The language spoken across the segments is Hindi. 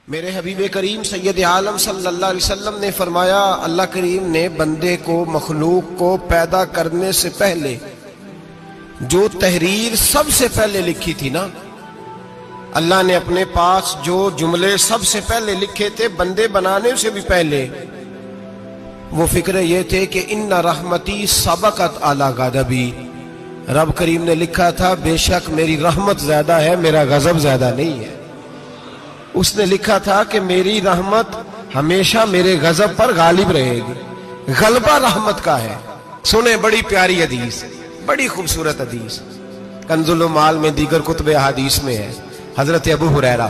मेरे हबीब करीम सैयद आलम सल्लल्लाहु अलैहि वसल्लम ने फरमाया, अल्लाह करीम ने बंदे को, मखलूक को पैदा करने से पहले जो तहरीर सबसे पहले लिखी थी ना, अल्लाह ने अपने पास जो जुमले सबसे पहले लिखे थे बंदे बनाने से भी पहले, वो फिक्र ये थे कि इन्ना रहमती सबकत अला गज़बी। रब करीम ने लिखा था बेशक मेरी रहमत ज्यादा है, मेरा गजब ज्यादा नहीं है। उसने लिखा था कि मेरी रहमत हमेशा मेरे गजब पर गालिब रहेगी। गलबा रहमत का है। सुने, बड़ी प्यारी हदीस, बड़ी खूबसूरत हदीस, कंजुल माल में दीगर कुतुब हदीस में है। हजरत अबू हुरैरा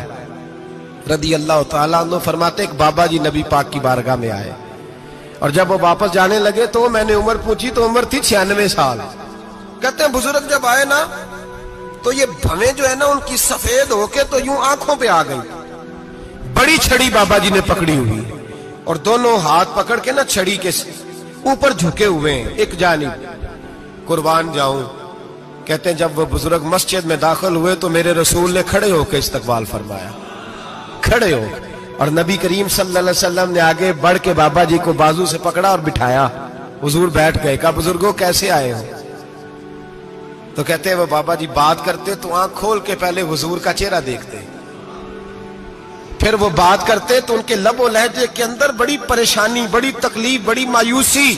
रदी अल्लाह तआला अन्हु फरमाते, एक बाबा जी नबी पाक की बारगाह में आए और जब वो वापस जाने लगे तो मैंने उम्र पूछी तो उम्र थी 96 साल। कहते हैं बुजुर्ग जब आए ना तो ये भवें जो है ना उनकी सफेद होके तो यूं आंखों पे आ गई। बड़ी छड़ी बाबा जी ने पकड़ी हुई और दोनों हाथ पकड़ के ना छड़ी के ऊपर झुके हुए हैं एक जानिब। कुर्बान जाऊं, कहते हैं जब वो बुजुर्ग मस्जिद में दाखिल हुए तो मेरे रसूल ने खड़े होकर इस्तकबाल फरमाया, खड़े हो, और नबी करीम सल्लल्लाहु अलैहि वसल्लम ने आगे बढ़ के बाबा जी को बाजू से पकड़ा और बिठाया। हुजूर बैठ गए। कहा बुजुर्गों कैसे आए हो? तो कहते हैं वो बाबा जी बात करते तो आंख खोल के पहले हुजूर का चेहरा देखते, फिर वो बात करते तो उनके लबो लहजे के अंदर बड़ी परेशानी, बड़ी तकलीफ, बड़ी मायूसी।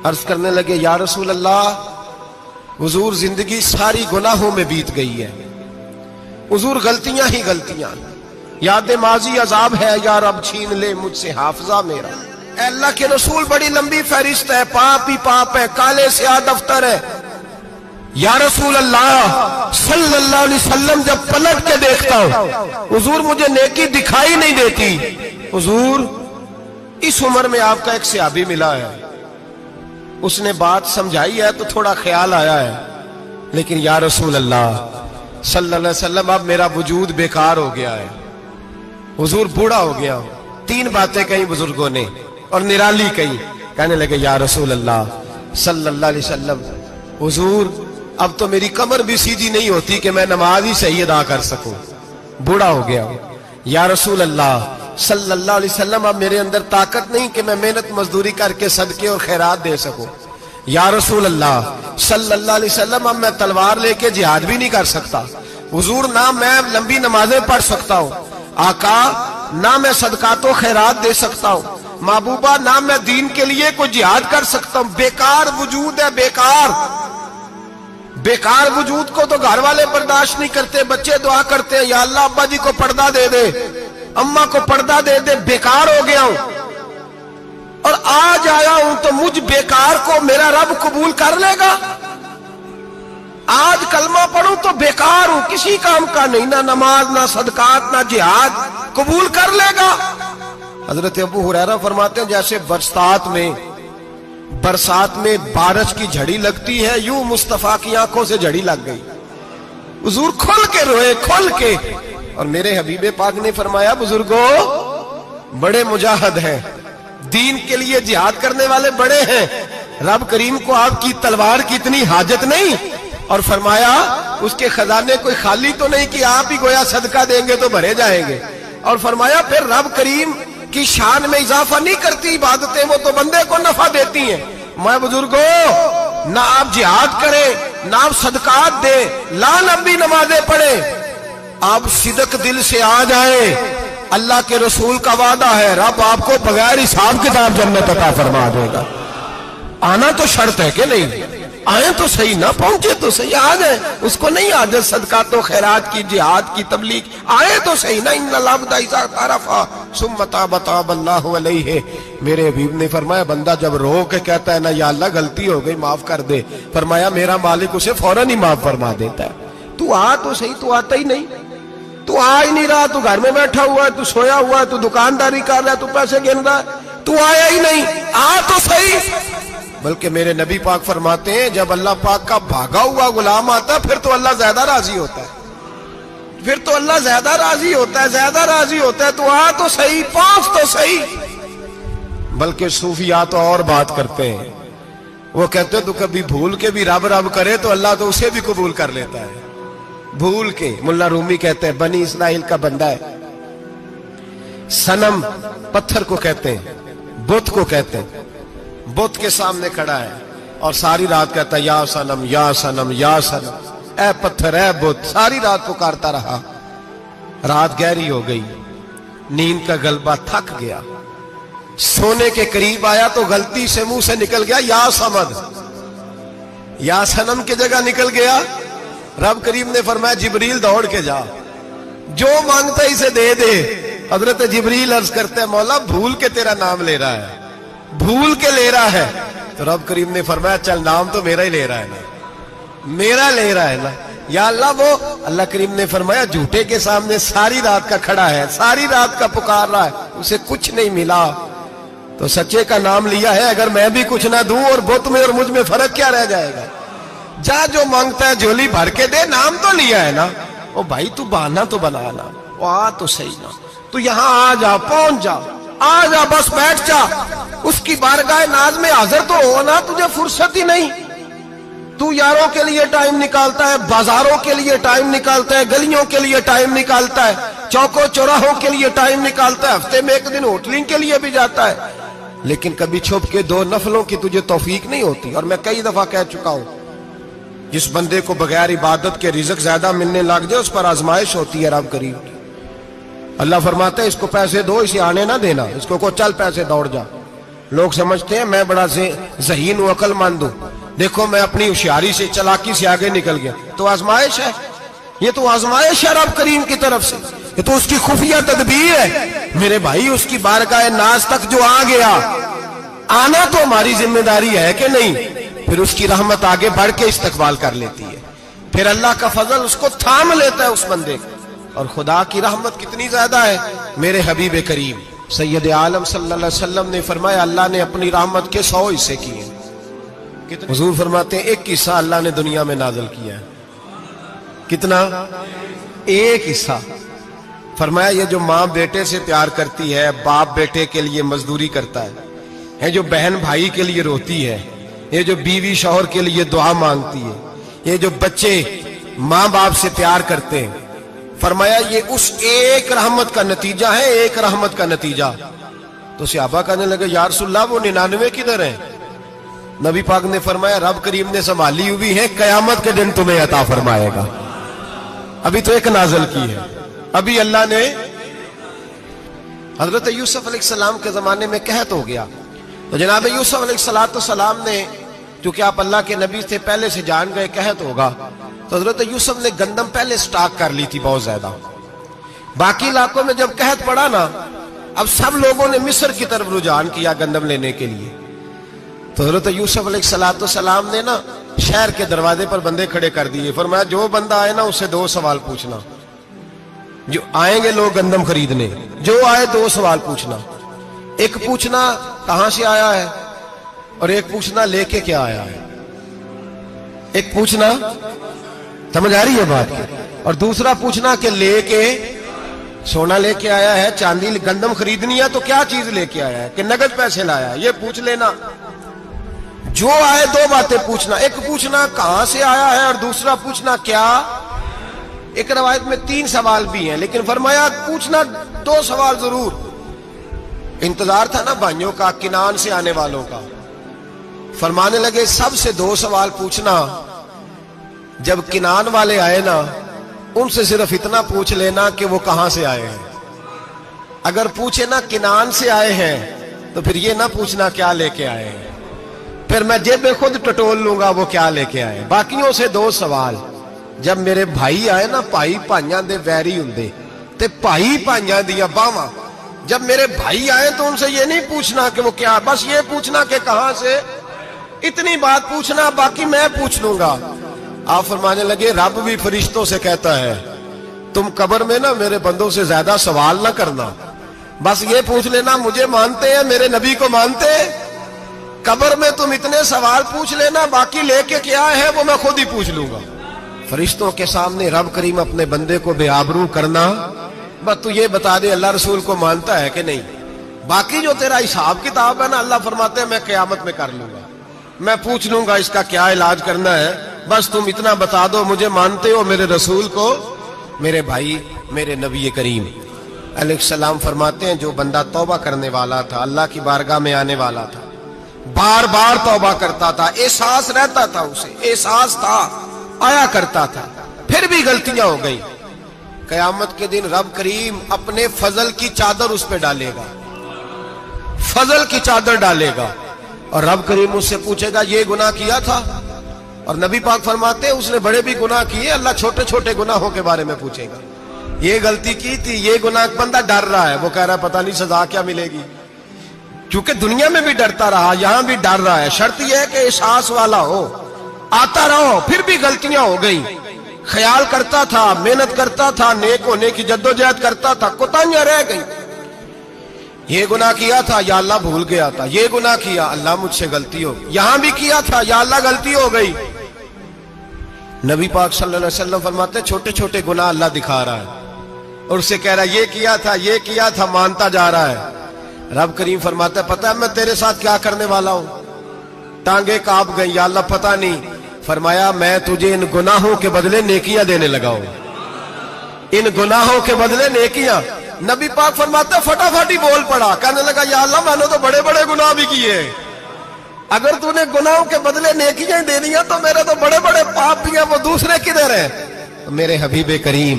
अर्ज करने लगे, या रसूल अल्लाह, हुजूर जिंदगी सारी गुनाहों में बीत गई है, हुजूर गलतियां ही गलतियां, याद माजी अजाब है, या रब छीन ले मुझसे हाफजा मेरा। अल्लाह के रसूल बड़ी लंबी फहरिस्त है, पाप ही पाप है, काले स्याह दफ्तर है। या रसूल अल्लाह सल्लल्लाहु अलैहि वसल्लम जब पलट के देखता हूं हुजूर मुझे नेकी दिखाई नहीं देती। हुजूर इस उम्र में आपका एक सहाबी मिला है, उसने बात समझाई है तो थोड़ा ख्याल आया है, लेकिन या रसूल अल्लाह सल्लल्लाहु अलैहि वसल्लम अब मेरा वजूद बेकार हो गया है, हुजूर बूढ़ा हो गया हूं। 3 बातें कही बुजुर्गों ने और निराली कही। कहने लगे, या रसूल अल्लाह सल्लल्लाहु अलैहि वसल्लम, हुजूर अब तो मेरी कमर भी सीधी नहीं होती कि मैं नमाज ही सही अदा कर सकूं, बूढ़ा हो गया हूं। या रसूल अल्लाह सल्लल्लाहु अलैहि वसल्लम, अब मेरे अंदर ताकत नहीं कि मैं मेहनत मजदूरी करके सदके और खैरात दे सकूं। या रसूल अल्लाह सल्लल्लाहु अलैहि वसल्लम, अब मैं तलवार लेके जिहाद भी नहीं कर सकता। हुजूर ना मैं लंबी नमाजें पढ़ सकता हूं, आका ना मैं सदकातो खैरात दे सकता हूं, महबूबा ना मैं दीन के लिए कोई जिहाद कर सकता हूं। बेकार वजूद है, बेकार बेकार वजूद को तो घर वाले बर्दाश्त नहीं करते, बच्चे दुआ करते हैं, या अल्लाह अब्बा जी को पर्दा दे दे, अम्मा को पर्दा दे दे, बेकार हो गया हूं और आज आया हूं तो मुझ बेकार को मेरा रब कबूल कर लेगा। आज कलमा पढ़ूं तो बेकार हूं, किसी काम का नहीं, ना नमाज, ना सदकात, ना जिहाद, कबूल कर लेगा। हजरत अबू हुरैरा फरमाते हैं जैसे बरसात में बारिश की झड़ी लगती है, यूं मुस्तफा की आंखों से झड़ी लग गई। हुजूर खुल के रोए, खुल के। और मेरे हबीबे पाक ने फरमाया, बुजुर्गों बड़े मुजाहिद हैं, दीन के लिए जिहाद करने वाले बड़े हैं, रब करीम को आपकी तलवार की इतनी हाजत नहीं। और फरमाया उसके खजाने कोई खाली तो नहीं कि आप ही गोया सदका देंगे तो भरे जाएंगे। और फरमाया फिर रब करीम की शान में इजाफा नहीं करती इबादतें, वो तो बंदे को नफा देती हैं। मैं बुजुर्गों ना आप जिहाद करें, ना आप सदकात दे, ला लंबी नमाजें पढ़े, आप सिदक दिल से आ जाए, अल्लाह के रसूल का वादा है रब आपको बगैर हिसाब किताब जन्नत अता फरमा देगा। आना तो शर्त है कि नहीं? आए तो सही, ना पहुंचे तो सही, आ गए उसको नहीं आदत सदकातो खैरात की, जिहाद की, तबलीग, आए तो सही ना। इन्ना लाबदा इज़ा तारफा सुम्मा ताबा ताबल्लाहु अलैहि। मेरे हबीब ने फरमाया बंदा जब रो के कहता है ना या अल्लाह गलती हो गई माफ कर दे, फरमाया मेरा मालिक उसे फौरन ही माफ फरमा देता है। तू आ तो सही, तू आता ही नहीं, तू आ ही नहीं रहा, तू घर में बैठा हुआ है, तू सोया हुआ है, तू दुकानदारी कर रहा है, तू पैसे गिन रहा है, तू आया ही नहीं, आ तो सही। बल्कि मेरे नबी पाक फरमाते हैं जब अल्लाह पाक का भागा हुआ गुलाम आता है फिर तो अल्लाह ज्यादा राजी होता है, फिर तो अल्लाह ज्यादा राजी होता है, ज्यादा राजी होता है। तो आ तो सही, पहुंच तो सही। बल्कि सूफिया तो और बात करते हैं, वो कहते हैं तू कभी भूल के भी रब रब करे तो अल्लाह तो उसे भी कबूल कर लेता है, भूल के। मुल्ला रूमी कहते हैं बनी इस्राइल का बंदा है, सनम पत्थर को कहते हैं, बुत को कहते हैं। बुत के सामने खड़ा है और सारी रात कहता है या सनम या सनम या सनम, ए पत्थर ए बुत। सारी रात पुकारता रहा। रात गहरी हो गई, नींद का गलबा थक गया, सोने के करीब आया तो गलती से मुंह से निकल गया या समद। या सनम की जगह निकल गया। रब करीम ने फरमाया जिब्रील दौड़ के जा, जो मांगता इसे दे दे। हजरत जिब्रील अर्ज करते हैं मौला भूल के तेरा नाम ले रहा है, भूल के ले रहा है। तो रब करीम ने फरमाया चल नाम तो मेरा ही ले रहा है ना, मेरा ले रहा है ना। या अल्लाह वो अल्लाह करीम ने फरमाया झूठे के सामने सारी रात का खड़ा है, सारी रात का पुकार रहा है, उसे कुछ नहीं मिला तो सच्चे का नाम लिया है। अगर मैं भी कुछ ना दूं और बुत में और मुझ में फर्क क्या रह जाएगा। जा जो मांगता है झोली भर के दे, नाम तो लिया है ना। ओ भाई तू बहाना तो बनाना, वो आ तो सही ना, तू यहां आ जा, पहुंच जा, आ जा, बस बैठ जा, उसकी बारगाह नाज में हाजिर तो हो ना। तुझे फुर्सत ही नहीं। तू यारों के लिए टाइम निकालता है, बाजारों के लिए टाइम निकालता है, गलियों के लिए टाइम निकालता है, चौकों चौराहों के लिए टाइम निकालता है, हफ्ते में एक दिन होटलिंग के लिए भी जाता है, लेकिन कभी छुप के दो नफलों की तुझे तौफीक नहीं होती। और मैं कई दफा कह चुका हूं, जिस बंदे को बगैर इबादत के रिज़्क ज्यादा मिलने लग जाए उस पर आजमाइश होती है। रब करीम अल्लाह फरमाते हैं इसको पैसे दो, इसे आने ना देना, इसको को चल पैसे दौड़ जा। लोग समझते हैं मैं बड़ा ज़हीन हूं, अक्लमंद हूं, देखो मैं अपनी होशियारी से चालाकी से आगे निकल गया। तो आजमाइश है, ये तो आजमाइश है रब करीम की तरफ से, ये तो उसकी खुफिया तदबीर है। मेरे भाई उसकी बारगाह नाज तक जो आ गया, आना तो हमारी जिम्मेदारी है कि नहीं। फिर उसकी रहमत आगे बढ़ के इस्तकबाल कर लेती है, फिर अल्लाह का फजल उसको थाम लेता है उस बंदे को। और खुदा की रहमत कितनी ज्यादा है। मेरे हबीब करीम सैयद आलम सल्लल्लाहु अलैहि वसल्लम ने फरमाया अल्लाह ने अपनी रहमत के 100 हिस्से किए। हुजूर फरमाते हैं एक हिस्सा अल्लाह ने दुनिया में नाज़िल किया है। कितना? एक हिस्सा। फरमाया ये जो माँ बेटे से प्यार करती है, बाप बेटे के लिए मजदूरी करता है, जो बहन भाई के लिए रोती है, ये जो बीवी शौहर के लिए दुआ मांगती है, ये जो बच्चे माँ बाप से प्यार करते हैं, फरमाया ये उस एक रहमत का नतीजा है, एक रहमत का नतीजा। तो सहाबा कहने लगे या रसूलल्लाह वो 99 किधर है? नबी पाक ने फरमाया रब करीम ने संभाली हुई है, कयामत के दिन तुम्हें अता फरमाएगा। अभी तो एक नाज़िल की है। अभी अल्लाह ने हजरत यूसुफ अलैहिस्सलाम के जमाने में कहत हो गया, तो जनाब यूसुफ अलैहिस्सलाम ने, क्योंकि आप अल्लाह के नबी से पहले से जान गए कहत होगा, तो हजरत यूसुफ ने गंदम पहले स्टॉक कर ली थी बहुत ज्यादा। बाकी इलाकों में जब कहत पड़ा ना, अब सब लोगों ने मिस्र की तरफ रुझान किया गंदम लेने के लिए। तो हजरत यूसुफ अलैहिस्सलाम ने ना शहर के दरवाजे पर बंदे खड़े कर दिए। फरमाया जो बंदा आए ना उससे 2 सवाल पूछना। जो आएंगे लोग गंदम खरीदने, जो आए 2 सवाल पूछना। एक पूछना कहां से आया है और एक पूछना लेके क्या आया है। एक पूछना, समझ आ रही है बात की, और दूसरा पूछना कि लेके सोना लेके आया है, चांदी गंदम खरीदनी है तो क्या चीज लेके आया है, कि नगद पैसे लाया है, ये पूछ लेना। जो आए 2 बातें पूछना। एक पूछना कहां से आया है और दूसरा पूछना क्या। एक रवायत में 3 सवाल भी हैं, लेकिन फरमाया पूछना 2 सवाल जरूर। इंतजार था ना भाइयों का, किनान से आने वालों का। फरमाने लगे सबसे 2 सवाल पूछना। जब किनान वाले आए ना, उनसे सिर्फ इतना पूछ लेना कि वो कहां से आए हैं। अगर पूछे ना किनान से आए हैं तो फिर ये ना पूछना क्या लेके आए हैं, फिर मैं जेबे खुद टटोल लूंगा वो क्या लेके आए। बाकियों से 2 सवाल। जब मेरे भाई आए ना, भाई भाइयां दे वैरी हुंदे ते भाई भाइयां दियां बावां। जब मेरे भाई आए तो उनसे ये नहीं पूछना कि वो क्या, बस ये पूछना कि कहां से। इतनी बात पूछना, बाकी मैं पूछ लूंगा। आप फरमाने लगे रब भी फरिश्तों से कहता है तुम कब्र में ना मेरे बंदों से ज्यादा सवाल ना करना, बस ये पूछ लेना मुझे मानते हैं, मेरे नबी को मानते हैं। कब्र में तुम इतने सवाल पूछ लेना, बाकी लेके क्या है वो मैं खुद ही पूछ लूंगा। फरिश्तों के सामने रब करीम अपने बंदे को बेआबरू करना, बस तू ये बता दे अल्लाह रसूल को मानता है कि नहीं। बाकी जो तेरा हिसाब किताब है ना, अल्लाह फरमाते हैं मैं क़यामत में कर लूंगा, मैं पूछ लूंगा इसका क्या इलाज करना है। बस तुम इतना बता दो मुझे मानते हो, मेरे रसूल को, मेरे भाई, मेरे नबी करीम। अलैहिस्सलाम फरमाते हैं जो बंदा तौबा करने वाला था, अल्लाह की बारगाह में आने वाला था, बार बार तौबा करता था, एहसास रहता था, उसे एहसास था, आया करता था, फिर भी गलतियां हो गई, कयामत के दिन रब करीम अपने फजल की चादर उस पर डालेगा, फजल की चादर डालेगा और रब करीम उससे पूछेगा ये गुनाह किया था? और नबी पाक फरमाते हैं उसने बड़े भी गुनाह किए, अल्लाह छोटे छोटे गुनाहों के बारे में पूछेगा। ये गलती की थी, ये गुनाह, बंदा डर रहा है, वो कह रहा है पता नहीं सजा क्या मिलेगी, क्योंकि दुनिया में भी डरता रहा, यहां भी डर रहा है। शर्त यह है कि एहसास वाला हो, आता रहो, फिर भी गलतियां हो गई, ख्याल करता था, मेहनत करता था, नेक होने की जद्दोजहद करता था, कोताहियां रह गई। ये गुनाह किया था, या अल्लाह भूल गया था, ये गुनाह किया, अल्लाह मुझसे गलती हो गई, यहां भी किया था, या अल्लाह गलती हो गई। नबी पाक सल्लल्लाहु अलैहि वसल्लम फरमाते छोटे छोटे गुनाह अल्लाह दिखा रहा है और उससे कह रहा है ये किया था, ये किया था, मानता जा रहा है। रब करीम फरमाता है पता है मैं तेरे साथ क्या करने वाला हूं? टांगे कांप गई, या अल्लाह पता नहीं। फरमाया मैं तुझे इन गुनाहों के बदले नेकियां देने लगा हूं, इन गुनाहों के बदले नेकियां। नबी पाक फरमाते फटाफट ही बोल पड़ा, कहने लगा या अल्लाह मैंने तो बड़े बड़े गुनाह भी किए, अगर तूने गुनाहों के बदले नेकियां दे दिया तो मेरे तो बड़े बड़े पाप भी हैं, वो दूसरे किधर है? तो मेरे हबीबे करीम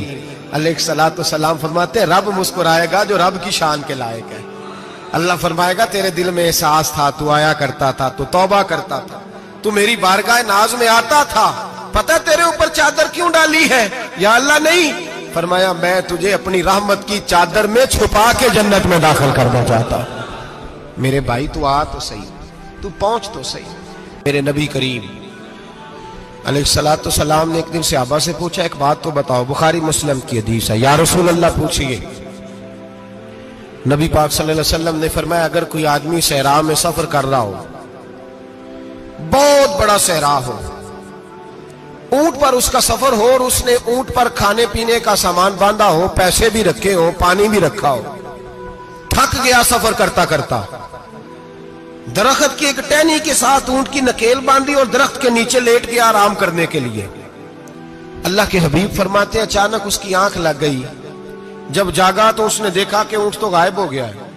अलैहिस्सलातु वस्सलाम फरमाते रब मुस्कुराएगा जो रब की शान के लायक है। अल्लाह फरमाएगा तेरे दिल में एहसास था, तू आया करता था, तू तौबा करता था, तू मेरी बारगाह नाज में आता था, पता तेरे ऊपर चादर क्यों डाली है? या अल्लाह नहीं, फरमाया मैं तुझे अपनी रहमत की चादर में छुपा के जन्नत में दाखिल करना चाहता। मेरे भाई तू आ तो सही, तू पहुंच तो सही। मेरे नबी करीम अलैहिस्सलातु सलाम ने एक दिन सहाबा से पूछा एक बात तो बताओ, बुखारी मुस्लिम की हदीस है, या रसूल अल्लाह पूछिए। नबी पाक सल्लल्लाहु अलैहि वसल्लम ने फरमाया अगर कोई आदमी सहरा में सफर कर रहा हो, बहुत बड़ा सहरा हो, ऊंट पर उसका सफर हो और उसने ऊंट पर खाने पीने का सामान बांधा हो, पैसे भी रखे हो, पानी भी रखा हो, थक गया सफर करता करता, दरख्त की एक टहनी के साथ ऊंट की नकेल बांधी और दरख्त के नीचे लेट गया आराम करने के लिए। अल्लाह के हबीब फरमाते अचानक उसकी आंख लग गई, जब जागा तो उसने देखा कि ऊंट तो गायब हो गया है,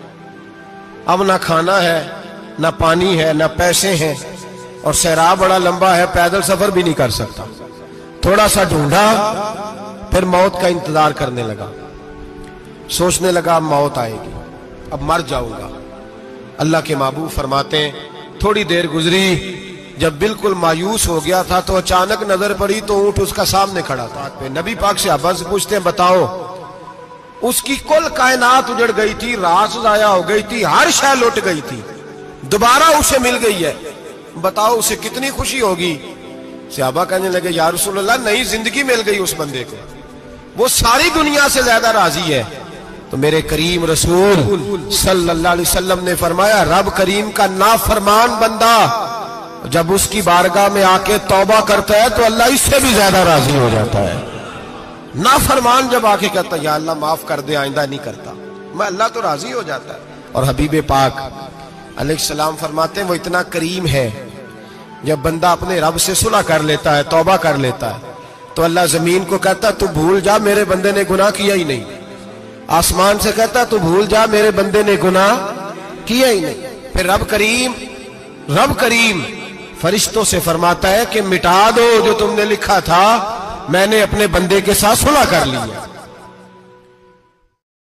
अब ना खाना है, ना पानी है, ना पैसे हैं, और सहरा बड़ा लंबा है, पैदल सफर भी नहीं कर सकता। थोड़ा सा ढूंढा, फिर मौत का इंतजार करने लगा, सोचने लगा अब मौत आएगी, अब मर जाऊंगा। अल्लाह के महबूब फरमाते हैं थोड़ी देर गुजरी, जब बिल्कुल मायूस हो गया था तो अचानक नजर पड़ी तो ऊंट उसका सामने खड़ा था। नबी पाक से अब्बा से पूछते हैं बताओ, उसकी कुल कायनात उजड़ गई थी, रात जाया हो गई थी, हर शय लुट गई थी, दोबारा उसे मिल गई है, बताओ उसे कितनी खुशी होगी? सहाबा कहने लगे या रसूल अल्लाह नई जिंदगी मिल गई उस बंदे को, वो सारी दुनिया से ज्यादा राजी है। तो मेरे करीम रसूल सल्लल्लाहु अलैहि वसल्लम ने फरमाया रब करीम का नाफरमान बंदा जब उसकी बारगाह में आके तौबा करता है तो अल्लाह इससे भी ज्यादा राजी हो जाता है। नाफरमान जब आके कहता है या अल्लाह माफ कर दे, आइंदा नहीं करता, मैं, अल्लाह तो राजी हो जाता है। और हबीबे पाक अलैहिस्सलाम फरमाते हैं वो इतना करीम है, जब बंदा अपने रब से सुलह कर लेता है, तौबा कर लेता है, तो अल्लाह जमीन को कहता तू भूल जा मेरे बंदे ने गुनाह किया ही नहीं, आसमान से कहता तू भूल जा मेरे बंदे ने गुनाह किया ही नहीं। फिर रब करीम फरिश्तों से फरमाता है कि मिटा दो जो तुमने लिखा था, मैंने अपने बंदे के साथ सुलह कर लिया।